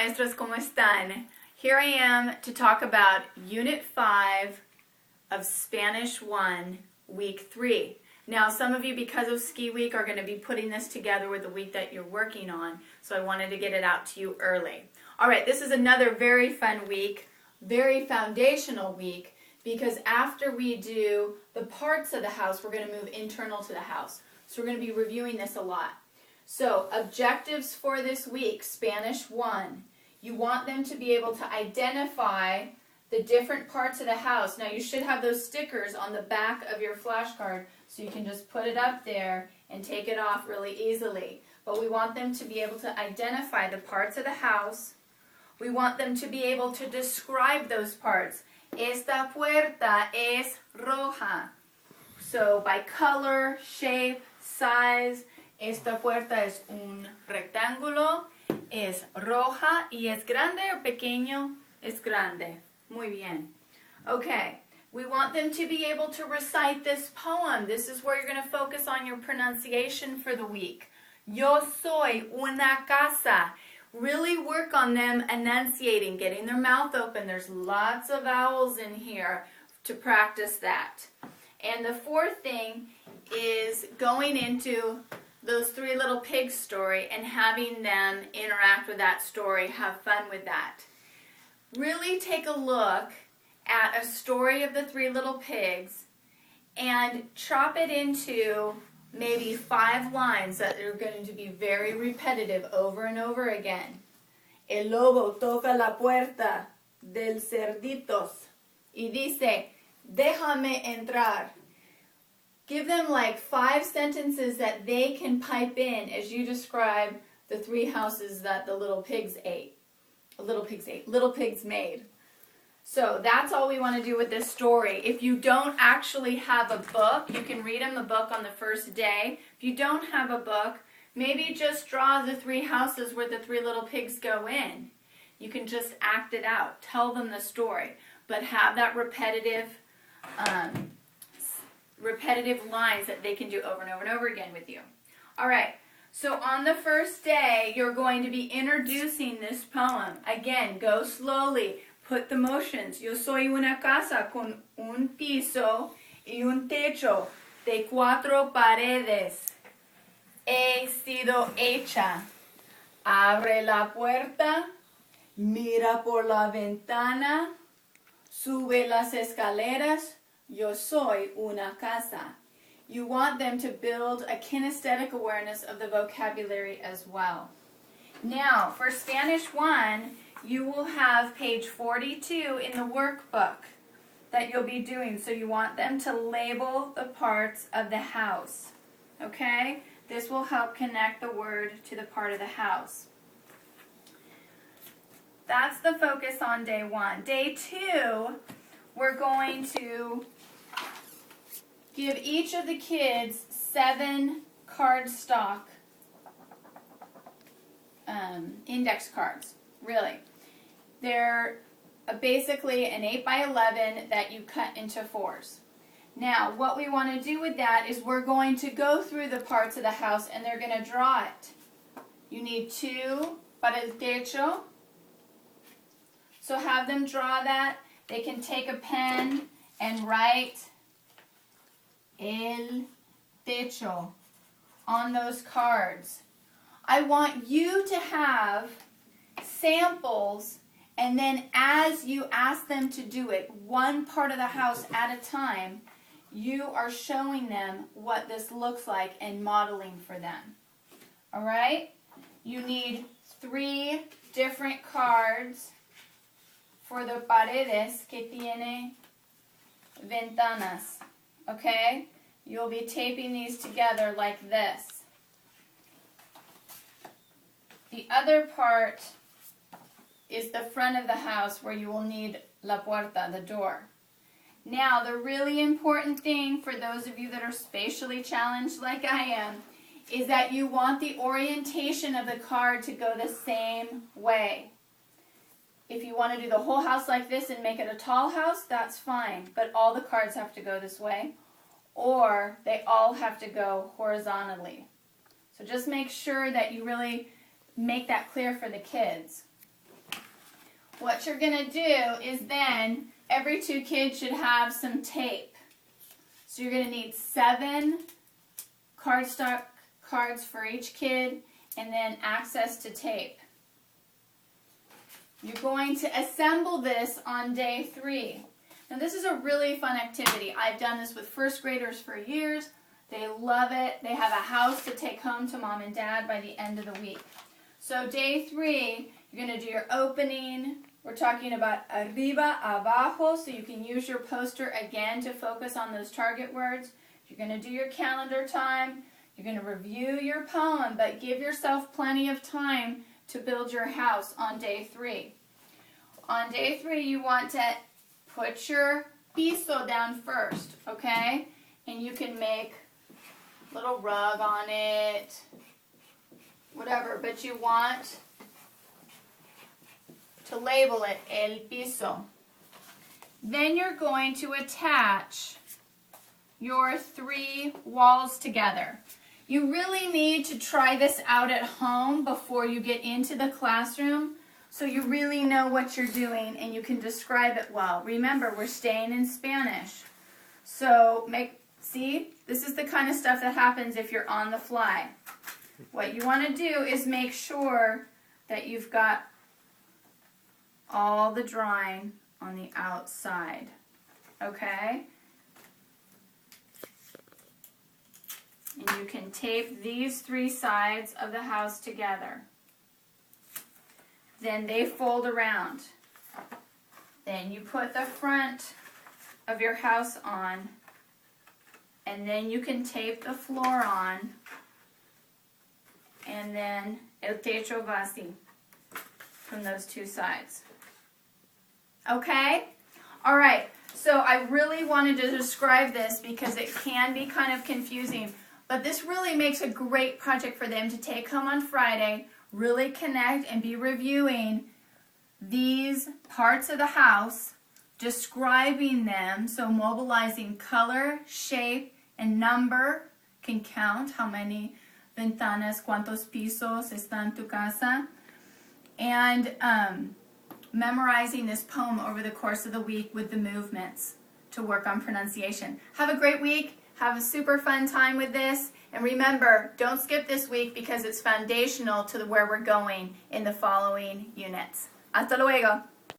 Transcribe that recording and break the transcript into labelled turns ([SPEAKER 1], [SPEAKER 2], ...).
[SPEAKER 1] maestros, ¿cómo están? Here I am to talk about Unit 5 of Spanish 1, Week 3. Now, some of you, because of Ski Week, are going to be putting this together with the week that you're working on, so I wanted to get it out to you early. All right, this is another very fun week, very foundational week, because after we do the parts of the house, we're going to move internal to the house. So we're going to be reviewing this a lot. So, objectives for this week, Spanish 1. You want them to be able to identify the different parts of the house. Now, you should have those stickers on the back of your flashcard, so you can just put it up there and take it off really easily. But we want them to be able to identify the parts of the house. We want them to be able to describe those parts. Esta puerta es roja. So, by color, shape, size, esta puerta es un rectángulo, es roja y es grande o pequeño, es grande. Muy bien. Okay, we want them to be able to recite this poem. This is where you're going to focus on your pronunciation for the week. Yo soy una casa. Really work on them enunciating, getting their mouth open. There's lots of vowels in here to practice that. And the fourth thing is going into those Three Little Pigs story and having them interact with that story, have fun with that. Really take a look at a story of the Three Little Pigs and chop it into maybe 5 lines that are going to be very repetitive over and over again. El lobo toca la puerta del cerditos y dice, déjame entrar. Give them like 5 sentences that they can pipe in as you describe the 3 houses that the little pigs ate. Little pigs made. So that's all we want to do with this story. If you don't actually have a book, you can read them the book on the first day. If you don't have a book, maybe just draw the 3 houses where the 3 little pigs go in. You can just act it out. Tell them the story. But have that repetitive lines that they can do over and over and over again with you. All right. So on the first day, you're going to be introducing this poem. Again, go slowly. Put the motions. Yo soy una casa con un piso y un techo de 4 paredes. He sido hecha. Abre la puerta. Mira por la ventana. Sube las escaleras. Yo soy una casa. You want them to build a kinesthetic awareness of the vocabulary as well. Now, for Spanish 1, you will have page 42 in the workbook that you'll be doing. So you want them to label the parts of the house. Okay? This will help connect the word to the part of the house. That's the focus on day 1. Day 2, we're going to give each of the kids 7 cardstock index cards, really. They're basically an 8 by 11 that you cut into 4s. Now, what we want to do with that is we're going to go through the parts of the house and they're going to draw it. You need 2 para el techo. So have them draw that. They can take a pen and write el techo on those cards. I want you to have samples, and then as you ask them to do it, one part of the house at a time, you are showing them what this looks like and modeling for them. All right? You need 3 different cards for the paredes que tiene ventanas. Okay? You'll be taping these together like this. The other part is the front of the house where you will need la puerta, the door. Now, the really important thing for those of you that are spatially challenged like I am is that you want the orientation of the card to go the same way. If you want to do the whole house like this and make it a tall house, that's fine. But all the cards have to go this way, or they all have to go horizontally. So just make sure that you really make that clear for the kids. what you're going to do is then every 2 kids should have some tape. So you're going to need 7 cardstock cards for each kid and then access to tape. You're going to assemble this on day 3. Now this is a really fun activity. I've done this with first graders for years. They love it. They have a house to take home to mom and dad by the end of the week. So day 3, you're going to do your opening. We're talking about arriba, abajo, so you can use your poster again to focus on those target words. You're going to do your calendar time. You're going to review your poem, but give yourself plenty of time to build your house on day 3. On day 3, you want to put your piso down first, okay? And you can make a little rug on it, whatever, but you want to label it el piso. Then you're going to attach your 3 walls together. You really need to try this out at home before you get into the classroom so you really know what you're doing and you can describe it well. Remember, we're staying in Spanish. So see, this is the kind of stuff that happens if you're on the fly. What you want to do is make sure that you've got all the drawing on the outside, okay? And you can tape these 3 sides of the house together. Then they fold around. Then you put the front of your house on, and then you can tape the floor on, and then el techo va así from those 2 sides. Okay? All right. So I really wanted to describe this because it can be kind of confusing. But this really makes a great project for them to take home on Friday, really connect and be reviewing these parts of the house, describing them, so mobilizing color, shape, and number, can count how many ventanas, cuántos pisos está en tu casa, and memorizing this poem over the course of the week with the movements to work on pronunciation. Have a great week. Have a super fun time with this. And remember, don't skip this week because it's foundational to where we're going in the following units. Hasta luego.